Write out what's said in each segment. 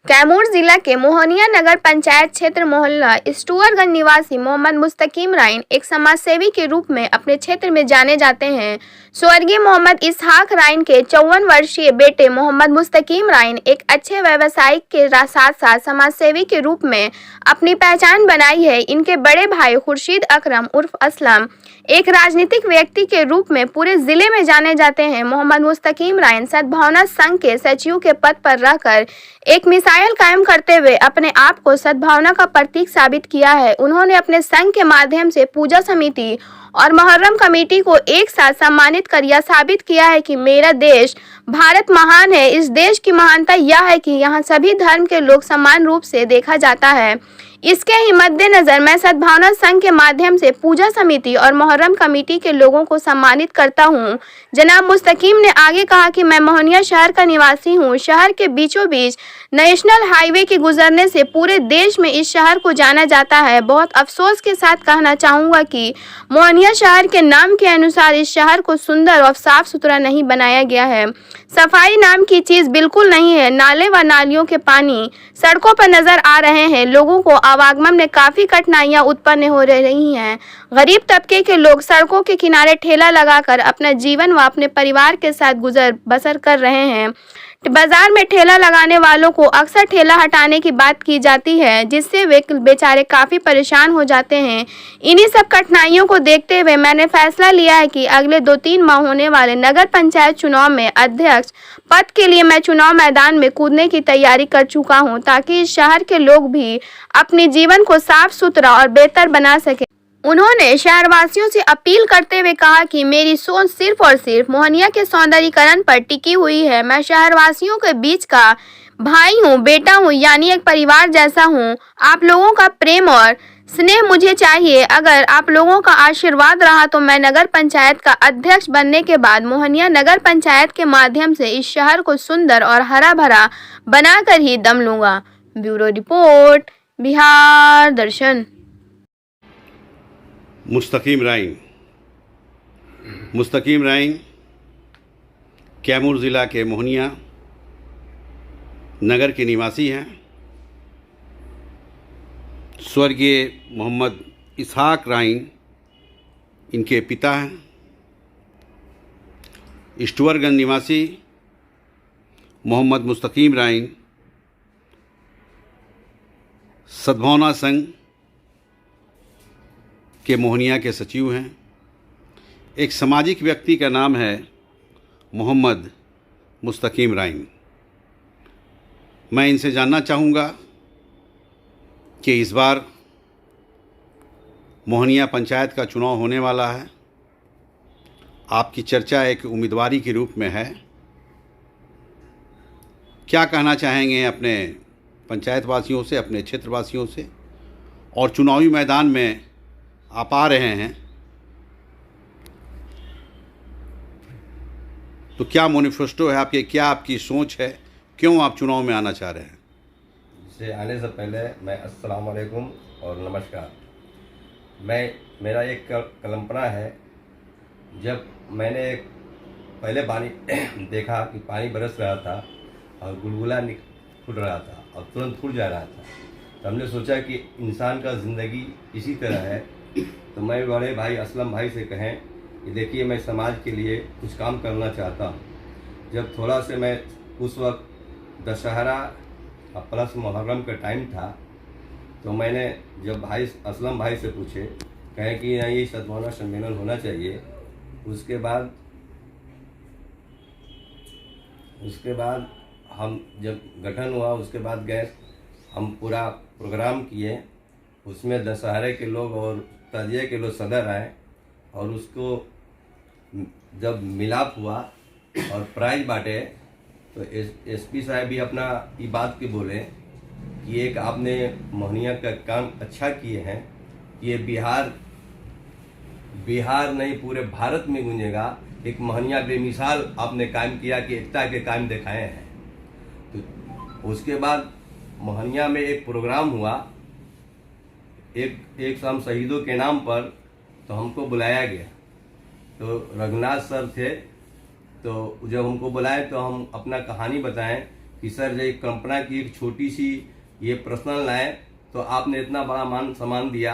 कैमूर जिला के मोहनिया नगर पंचायत क्षेत्र मोहल्ला स्टुअरगंज निवासी मोहम्मद मुस्तकीम राइन एक समाजसेवी के रूप में अपने क्षेत्र में जाने जाते हैं। स्वर्गीय मोहम्मद इसहाक राइन के 54 वर्षीय बेटे मोहम्मद मुस्तकीम राइन एक अच्छे व्यवसायिक के साथ साथ समाजसेवी के रूप में अपनी पहचान बनाई है। इनके बड़े भाई खुर्शीद अकरम उर्फ असलम एक राजनीतिक व्यक्ति के रूप में पूरे जिले में जाने जाते हैं। मोहम्मद मुस्तकीम राइन सद्भावना संघ के सचिव के पद पर रहकर एक मिसाइल कायम करते हुए अपने आप को सद्भावना का प्रतीक साबित किया है। उन्होंने अपने संघ के माध्यम से पूजा समिति और मुहर्रम कमेटी को एक साथ सम्मानित कर यह साबित किया है कि मेरा देश भारत महान है। इस देश की महानता यह है कि यहाँ सभी धर्म के लोग समान रूप से देखा जाता है। इसके ही मद्देनजर मैं सद्भावना संघ के माध्यम से पूजा समिति और मुहर्रम कमेटी के लोगों को सम्मानित करता हूं। जनाब मुस्तकीम ने आगे कहा कि मैं मोहनिया शहर का निवासी हूं। शहर के बीचों बीच नेशनल हाईवे के गुजरने से पूरे देश में इस शहर को जाना जाता है। बहुत अफसोस के साथ कहना चाहूँगा कि मोहनिया शहर के नाम के अनुसार इस शहर को सुंदर और साफ सुथरा नहीं बनाया गया है। सफाई नाम की चीज़ बिल्कुल नहीं है। नाले व नालियों के पानी सड़कों पर नजर आ रहे हैं। लोगों को आवागमन में काफ़ी कठिनाइयां उत्पन्न हो रही हैं। गरीब तबके के लोग सड़कों के किनारे ठेला लगाकर अपना जीवन व अपने परिवार के साथ गुजर बसर कर रहे हैं। बाजार में ठेला लगाने वालों को अक्सर ठेला हटाने की बात की जाती है, जिससे वे बेचारे काफ़ी परेशान हो जाते हैं। इन्हीं सब कठिनाइयों को देखते हुए मैंने फैसला लिया है कि अगले 2-3 माह होने वाले नगर पंचायत चुनाव में अध्यक्ष पद के लिए मैं चुनाव मैदान में कूदने की तैयारी कर चुका हूं, ताकि इस शहर के लोग भी अपने जीवन को साफ सुथरा और बेहतर बना सके। उन्होंने शहरवासियों से अपील करते हुए कहा कि मेरी सोच सिर्फ और सिर्फ मोहनिया के सौंदर्यीकरण पर टिकी हुई है। मैं शहरवासियों के बीच का भाई हूँ, बेटा हूँ, यानी एक परिवार जैसा हूँ। आप लोगों का प्रेम और स्नेह मुझे चाहिए। अगर आप लोगों का आशीर्वाद रहा तो मैं नगर पंचायत का अध्यक्ष बनने के बाद मोहनिया नगर पंचायत के माध्यम से इस शहर को सुंदर और हरा भरा बनाकर ही दम लूँगा। ब्यूरो रिपोर्ट, बिहार दर्शन। मुस्तकीम राइन कैमूर ज़िला के मोहनिया नगर के निवासी हैं। स्वर्गीय मोहम्मद इसहाक राइन इनके पिता हैं। स्टुअरगंज निवासी मोहम्मद मुस्तकीम राइन सद्भावना संघ के मोहनिया के सचिव हैं। एक सामाजिक व्यक्ति का नाम है मोहम्मद मुस्तकीम राइन। मैं इनसे जानना चाहूँगा कि इस बार मोहनिया पंचायत का चुनाव होने वाला है। आपकी चर्चा एक उम्मीदवारी के रूप में है। क्या कहना चाहेंगे अपने पंचायत वासियों से, अपने क्षेत्रवासियों से? और चुनावी मैदान में आप आ रहे हैं तो क्या मैनिफेस्टो है आपके, क्या आपकी सोच है, क्यों आप चुनाव में आना चाह रहे हैं? से आने से पहले मैं अस्सलाम वालेकुम और नमस्कार। मेरा एक कल्पना है। जब मैंने पहले पानी देखा कि पानी बरस रहा था और गुलगुला फूट रहा था और तुरंत फूट जा रहा था, तो हमने सोचा कि इंसान का ज़िंदगी इसी तरह है। तो मैं बड़े भाई असलम भाई से कहें कि देखिए, मैं समाज के लिए कुछ काम करना चाहता हूँ। जब थोड़ा से मैं उस वक्त दशहरा प्लस मुहर्रम का टाइम था, तो मैंने जब भाई असलम भाई से पूछे, कहें कि नहीं, सद्भावना सम्मेलन होना चाहिए। उसके बाद हम जब गठन हुआ, उसके बाद गए, हम पूरा प्रोग्राम किए। उसमें दशहरे के लोग और ताजिए के लोग सदर आए और उसको जब मिलाप हुआ और प्राइज बांटे, तो एसपी साहब भी अपना ये बात की बोले कि एक आपने मोहनिया का काम अच्छा किए हैं। ये बिहार नहीं पूरे भारत में गूंजेगा। एक मोहनिया बेमिसाल आपने कायम किया कि एकता के कायम दिखाए हैं। तो उसके बाद मोहनिया में एक प्रोग्राम हुआ, एक शाम शहीदों के नाम पर, तो हमको बुलाया गया। तो रघुनाथ सर थे, तो जब हमको बुलाए तो हम अपना कहानी बताएं कि सर ये कल्पना की एक छोटी सी ये पर्सनल लाए, तो आपने इतना बड़ा मान सम्मान दिया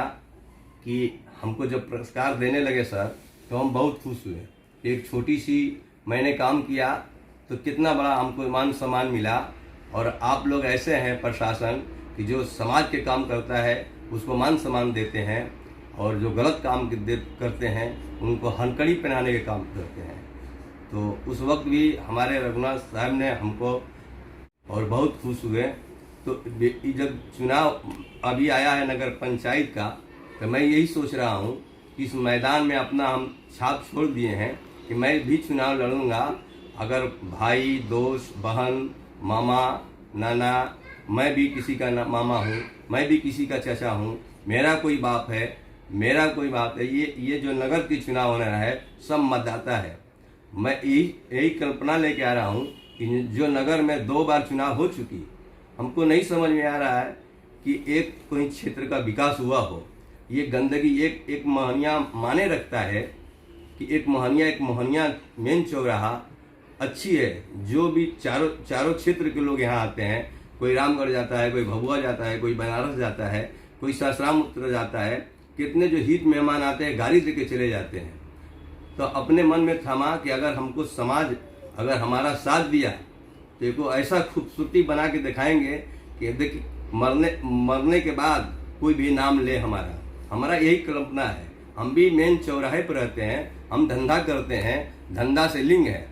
कि हमको जब पुरस्कार देने लगे सर तो हम बहुत खुश हुए। एक छोटी सी मैंने काम किया तो कितना बड़ा हमको मान सम्मान मिला। और आप लोग ऐसे हैं प्रशासन कि जो समाज के काम करता है उसको मान सम्मान देते हैं, और जो गलत काम करते हैं उनको हनकड़ी पहनाने के काम करते हैं। तो उस वक्त भी हमारे रघुनाथ साहब ने हमको और बहुत खुश हुए। तो जब चुनाव अभी आया है नगर पंचायत का, तो मैं यही सोच रहा हूँ कि इस मैदान में अपना हम छाप छोड़ दिए हैं कि मैं भी चुनाव लड़ूंगा। अगर भाई, दोस्त, बहन, मामा, नाना, मैं भी किसी का मामा हूँ, मैं भी किसी का चाचा हूँ, मेरा कोई बाप है, मेरा कोई बाप है। ये जो नगर की चुनाव होना है सब मतदाता है। मैं यही कल्पना लेके आ रहा हूँ कि जो नगर में 2 बार चुनाव हो चुकी, हमको नहीं समझ में आ रहा है कि एक कोई क्षेत्र का विकास हुआ हो। ये गंदगी एक मोहनिया माने रखता है कि एक मोहनिया मेन चौराहा अच्छी है। जो भी चारों क्षेत्र के लोग यहाँ आते हैं, कोई रामगढ़ जाता है, कोई भभुआ जाता है, कोई बनारस जाता है, कोई सासाराम उत्तर जाता है, कितने जो हित मेहमान आते हैं गाड़ी लेके चले जाते हैं। तो अपने मन में थमा कि अगर हमको समाज अगर हमारा साथ दिया तो इसको ऐसा खूबसूरती बना के दिखाएंगे कि देखिए मरने के बाद कोई भी नाम ले हमारा यही कल्पना है। हम भी मेन चौराहे पर रहते हैं, हम धंधा करते हैं, धंधा से लिंग है।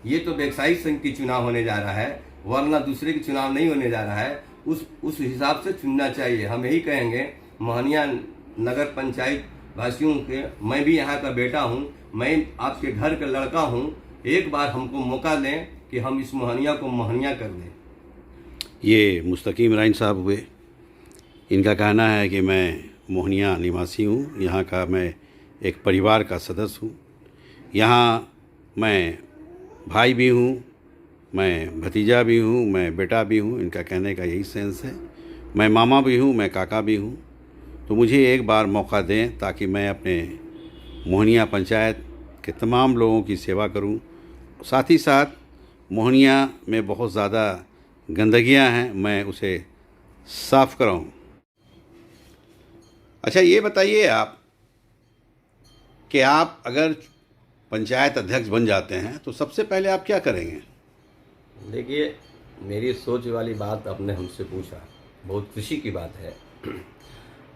ये तो व्यवसायिक संघ की चुनाव होने जा रहा है, वरना दूसरे की चुनाव नहीं होने जा रहा है। उस हिसाब से चुनना चाहिए। हम यही कहेंगे मोहनिया नगर पंचायत वासियों के, मैं भी यहाँ का बेटा हूँ, मैं आपके घर का लड़का हूँ, एक बार हमको मौका दें कि हम इस मोहनिया को मोहनिया कर दें। ये मुस्तकीम राइन साहब हुए। इनका कहना है कि मैं मोहनिया निवासी हूँ, यहाँ का मैं एक परिवार का सदस्य हूँ। यहाँ मैं भाई भी हूँ, मैं भतीजा भी हूँ, मैं बेटा भी हूँ। इनका कहने का यही सेंस है। मैं मामा भी हूँ, मैं काका भी हूँ। तो मुझे एक बार मौका दें ताकि मैं अपने मोहनिया पंचायत के तमाम लोगों की सेवा करूं। साथ ही साथ मोहनिया में बहुत ज़्यादा गंदगियां हैं, मैं उसे साफ़ कराऊं। अच्छा, ये बताइए आप कि आप अगर पंचायत अध्यक्ष बन जाते हैं तो सबसे पहले आप क्या करेंगे? देखिए, मेरी सोच वाली बात आपने हमसे पूछा, बहुत खुशी की बात है।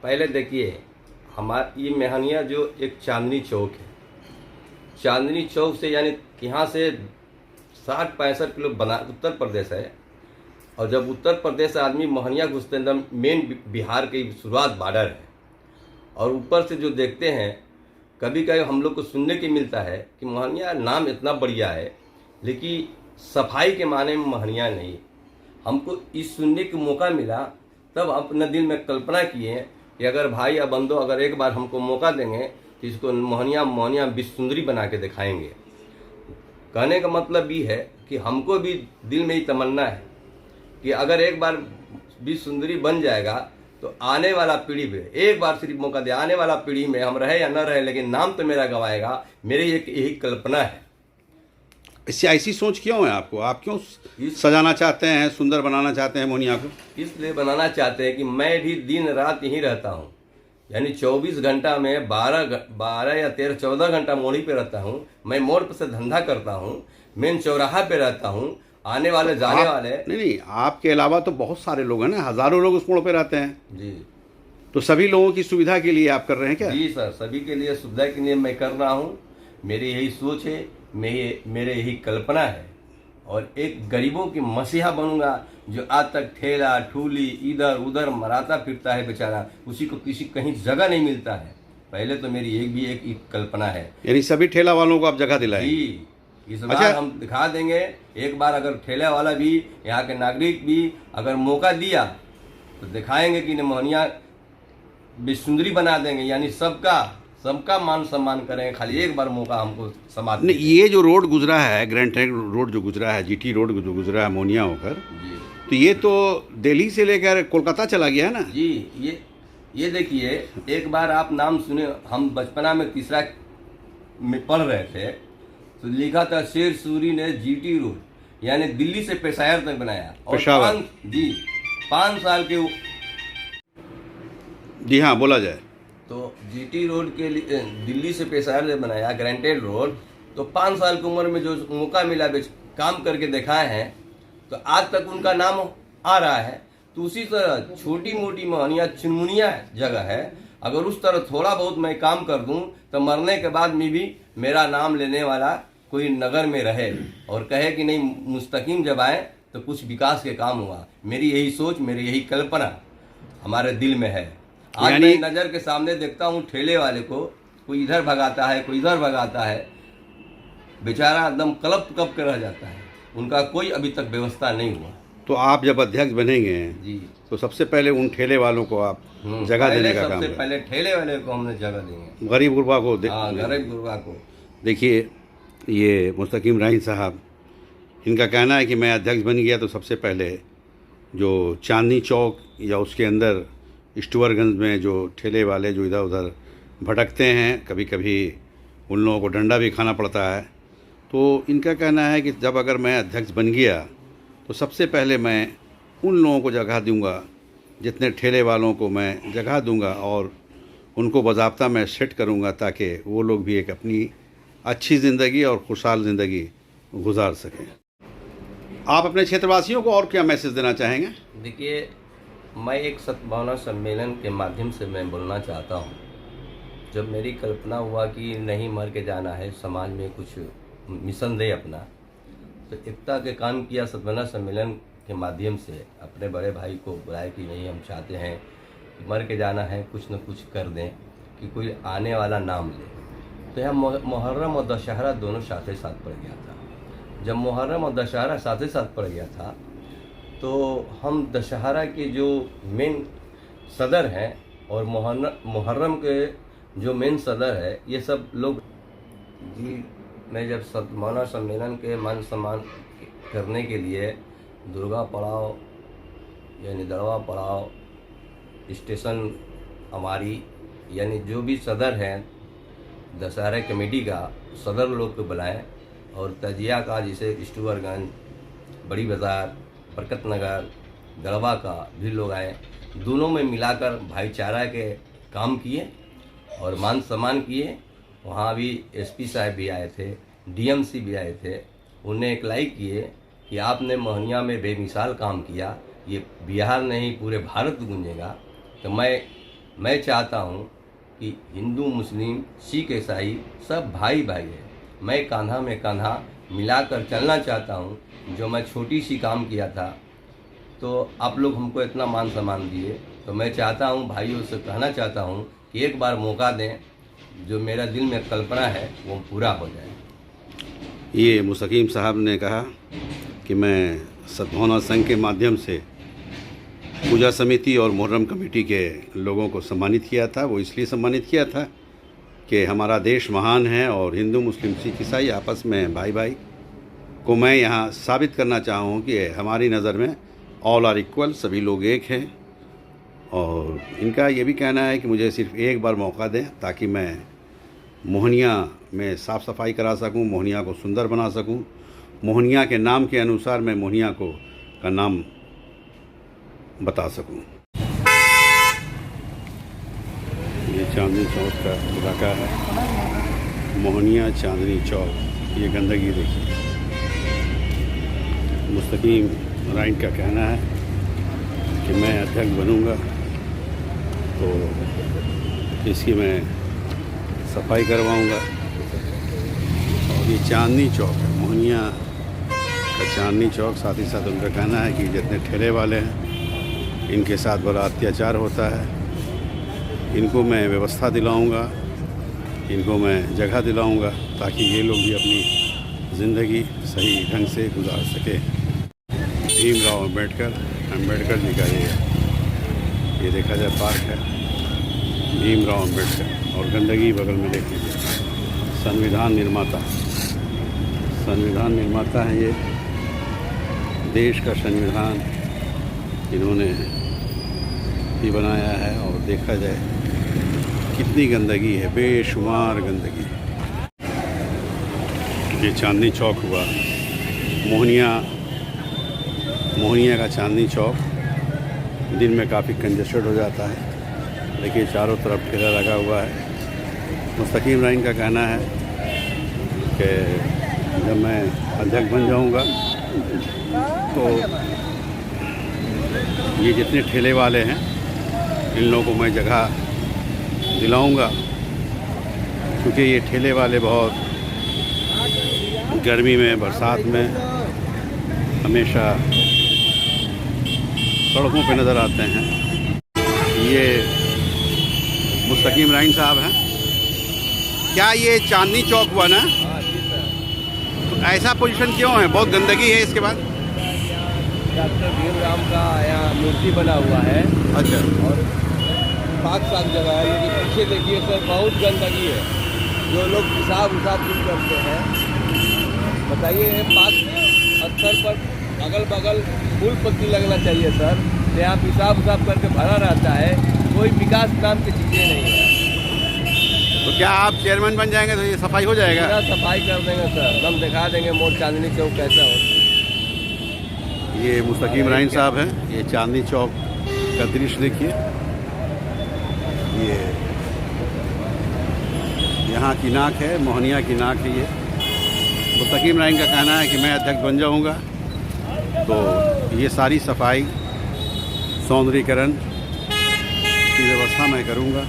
पहले देखिए, ये मेहनिया जो एक चांदनी चौक है, चांदनी चौक से यानी यहाँ से 60-65 किलो उत्तर प्रदेश है। और जब उत्तर प्रदेश से आदमी मोहनिया घुसते हैं, मेन बिहार की शुरुआत बॉर्डर है। और ऊपर से जो देखते हैं, कभी कभी हम लोग को सुनने की मिलता है कि मोहनिया नाम इतना बढ़िया है, लेकिन सफाई के माने में मोहनिया नहीं। हमको इस सुनने का मौका मिला, तब अपने दिल में कल्पना किए कि अगर भाई या बंदो अगर एक बार हमको मौका देंगे तो इसको मोहनिया विश्व सुंदरी बना के दिखाएंगे। कहने का मतलब ये है कि हमको भी दिल में ही तमन्ना है कि अगर एक बार विश्व सुंदरी बन जाएगा तो आने वाला पीढ़ी में एक बार सिर्फ मौका दे, आने वाला पीढ़ी में हम रहे या न रहे, लेकिन नाम तो मेरा गवाएगा। मेरी एक यही कल्पना है। इससे ऐसी सोच क्यों है आपको? आप क्यों सजाना चाहते हैं, सुंदर बनाना चाहते हैं मोहनिया को? इसलिए बनाना चाहते हैं कि मैं भी दिन रात यहीं रहता हूँ, यानी 24 घंटा में 12 या 13-14 घंटा मोड़ी पे रहता हूँ। मैं मोड़ पर से धंधा करता हूँ, मेन चौराहा पे रहता हूँ। आने वाले जाने वाले नहीं, आपके अलावा तो बहुत सारे लोग हैं ना, हज़ारों लोग उस मोड़ पे रहते हैं जी। तो सभी लोगों की सुविधा के लिए आप कर रहे हैं क्या? जी सर, सभी के लिए सुविधा के लिए मैं कर रहा हूँ। मेरी यही सोच है, मेरे यही कल्पना है। और एक गरीबों की मसीहा बनूंगा, जो आज तक ठेला ठूली इधर उधर मराता फिरता है बेचारा, उसी को किसी कहीं जगह नहीं मिलता है। पहले तो मेरी एक कल्पना है, यानी सभी ठेला वालों को आप जगह दिलाएं। जी। इस बार हम दिखा देंगे। एक बार अगर ठेला वाला भी, यहाँ के नागरिक भी अगर मौका दिया तो दिखाएंगे कि मोहनिया विश्व सुंदरी बना देंगे, यानी सबका मान सम्मान करें। खाली एक बार मौका हमको समाज नहीं, ये जो रोड गुजरा है, ग्रैंड ट्रैंक रोड जो गुजरा है, जीटी रोड जो गुजरा है मोहनिया होकर, तो ये तो दिल्ली से लेकर कोलकाता चला गया है ना जी। ये देखिए, एक बार आप नाम सुने, हम बचपना में तीसरा में पढ़ रहे थे तो लिखा था शेर सूरी ने जीटी रोड, यानी दिल्ली से पेशावर तक बनाया। और पेशावर। 5 साल के जी हाँ, बोला जाए तो जीटी रोड के लिए दिल्ली से पेशावर से बनाया ग्रांटेड रोड। तो 5 साल की उम्र में जो मौका मिला काम करके दिखाए हैं, तो आज तक उनका नाम आ रहा है। तो उसी तरह छोटी मोटी मोहनिया चुनमुनिया जगह है, अगर उस तरह थोड़ा बहुत मैं काम कर दूं तो मरने के बाद में भी मेरा नाम लेने वाला कोई नगर में रहे और कहे कि नहीं मुस्तकीम जब आए तो कुछ विकास के काम हुआ। मेरी यही सोच, मेरी यही कल्पना हमारे दिल में है। आज मैं नज़र के सामने देखता हूँ ठेले वाले को, कोई इधर भगाता है, कोई इधर भगाता है, बेचारा एकदम कलप कप के रह जाता है। उनका कोई अभी तक व्यवस्था नहीं हुआ। तो आप जब अध्यक्ष बनेंगे जी, तो सबसे पहले उन ठेले वालों को आप जगह देने का काम सबसे पहले ठेले वाले को हमने जगह देंगे, गरीब गुरबा को गरीब गुरबा को। देखिए, ये मुस्तकीम राइन साहब, इनका कहना है कि मैं अध्यक्ष बन गया तो सबसे पहले जो चांदनी चौक या उसके अंदर स्टूअरगंज में जो ठेले वाले जो इधर उधर भटकते हैं, कभी कभी उन लोगों को डंडा भी खाना पड़ता है। तो इनका कहना है कि जब अगर मैं अध्यक्ष बन गया तो सबसे पहले मैं उन लोगों को जगह दूंगा, जितने ठेले वालों को मैं जगह दूंगा और उनको बाज़ाब्ता मैं सेट करूंगा ताकि वो लोग भी एक अपनी अच्छी ज़िंदगी और खुशहाल ज़िंदगी गुजार सकें। आप अपने क्षेत्रवासियों को और क्या मैसेज देना चाहेंगे? देखिए, मैं एक सद्भावना सम्मेलन के माध्यम से मैं बोलना चाहता हूँ। जब मेरी कल्पना हुआ कि नहीं मर के जाना है, समाज में कुछ मिशन दे अपना, तो एकता के काम किया। सद्भावना सम्मेलन के माध्यम से अपने बड़े भाई को बुलाया कि नहीं, हम चाहते हैं कि मर के जाना है, कुछ न कुछ कर दें कि कोई आने वाला नाम ले। तो यहाँ मुहर्रम और दशहरा दोनों साथ ही साथ पड़ गया था। जब मुहर्रम और दशहरा साथ ही साथ पड़ गया था तो हम दशहरा के जो मेन सदर हैं और मुहर्रम के जो मेन सदर है, ये सब लोग जी। मैं जब सद्भावना सम्मेलन के मान सम्मान करने के लिए दुर्गा पड़ाव यानी दड़वा पड़ाव स्टेशन हमारी यानी जो भी सदर हैं दशहरा कमेटी का, सदर लोग को बुलाएं और तजिया का जैसे स्टूअरगंज, बड़ी बाज़ार, बरकत नगर, गढ़वा का भी लोग आए। दोनों में मिलाकर भाईचारा के काम किए और मान सम्मान किए। वहाँ भी एसपी साहब भी आए थे, डीएमसी भी आए थे। उन्हें एक लाइक किए कि आपने मोहनिया में बेमिसाल काम किया, ये बिहार नहीं पूरे भारत गूंजेगा। तो मैं चाहता हूँ कि हिंदू, मुस्लिम, सिख, ईसाई सब भाई भाई है। मैं कान्हा में कान्हा मिलाकर चलना चाहता हूँ। जो मैं छोटी सी काम किया था तो आप लोग हमको इतना मान सम्मान दिए, तो मैं चाहता हूँ, भाइयों से कहना चाहता हूँ कि एक बार मौका दें, जो मेरा दिल में कल्पना है वो पूरा हो जाए। ये मुस्तकीम साहब ने कहा कि मैं सद्भावना संघ के माध्यम से पूजा समिति और मुहर्रम कमेटी के लोगों को सम्मानित किया था। वो इसलिए सम्मानित किया था कि हमारा देश महान है और हिंदू, मुस्लिम, सिख, ईसाई आपस में भाई भाई को मैं यहाँ साबित करना चाहूँ कि हमारी नज़र में ऑल आर इक्वल, सभी लोग एक हैं। और इनका ये भी कहना है कि मुझे सिर्फ एक बार मौका दें ताकि मैं मोहनिया में साफ़ सफाई करा सकूं, मोहनिया को सुंदर बना सकूं, मोहनिया के नाम के अनुसार मैं मोहनिया का नाम बता सकूं। ये चांदनी चौक का इलाका है, मोहनिया चांदनी चौक। ये गंदगी देखिए। मुस्तकीम राइन का कहना है कि मैं अध्यक्ष बनूंगा तो इसकी मैं सफाई करवाऊंगा। और ये चांदनी चौक है, मोहनिया का चांदनी चौक। साथ ही साथ उनका कहना है कि जितने ठेले वाले हैं इनके साथ बड़ा अत्याचार होता है, इनको मैं व्यवस्था दिलाऊंगा, इनको मैं जगह दिलाऊंगा ताकि ये लोग भी अपनी ज़िंदगी सही ढंग से गुजार सके। भीमराव अम्बेडकर जी का ये देखा जाए पार्क है, भीमराव अम्बेडकर। और गंदगी बगल में देख लीजिए। संविधान निर्माता है ये, देश का संविधान इन्होंने भी बनाया है। और देखा जाए कितनी गंदगी है, बेशुमार गंदगी। ये चांदनी चौक हुआ, मोहनिया मोहनिया का चांदनी चौक दिन में काफ़ी कंजेस्टेड हो जाता है। देखिए चारों तरफ ठेला लगा हुआ है। मुस्तकीम राइन का कहना है कि जब मैं अध्यक्ष बन जाऊंगा तो ये जितने ठेले वाले हैं इन लोगों को मैं जगह दिलाऊंगा, क्योंकि ये ठेले वाले बहुत गर्मी में बरसात में हमेशा सड़कों पे नज़र आते हैं। ये मुस्तकीम राइन साहब हैं। क्या ये चांदनी चौक हुआ ना, तो ऐसा पोजीशन क्यों है? बहुत गंदगी है इसके बाद। डॉक्टर भीमराव का यहाँ मूर्ति बना हुआ है। अच्छा। और पाक साफ जगह है, लेकिन पीछे देखिए सर बहुत गंदगी है। जो लोग पेशाब उसाब कुछ करते हैं, बताइए पाक स्तर पर अगल बगल फूल पत्ती लगना चाहिए सर। तो यहाँ पेशाब उसाब करके भरा रहता है, कोई विकास नाम की चीज़ें नहीं है। तो क्या आप चेयरमैन बन जाएंगे तो ये सफाई हो जाएगा? पूरा सफाई कर देंगे सर, हम दिखा देंगे मोर चांदनी चौक कैसा हो। ये मुस्तकीम राइन साहब हैं। ये चांदनी चौक का दृश्य देखिए। ये यहाँ की नाक है, मोहनिया की नाक है ये। मुस्तकीम राइन का कहना है कि मैं अध्यक्ष बन जाऊँगा तो ये सारी सफाई सौंदर्यीकरण की व्यवस्था मैं करूँगा।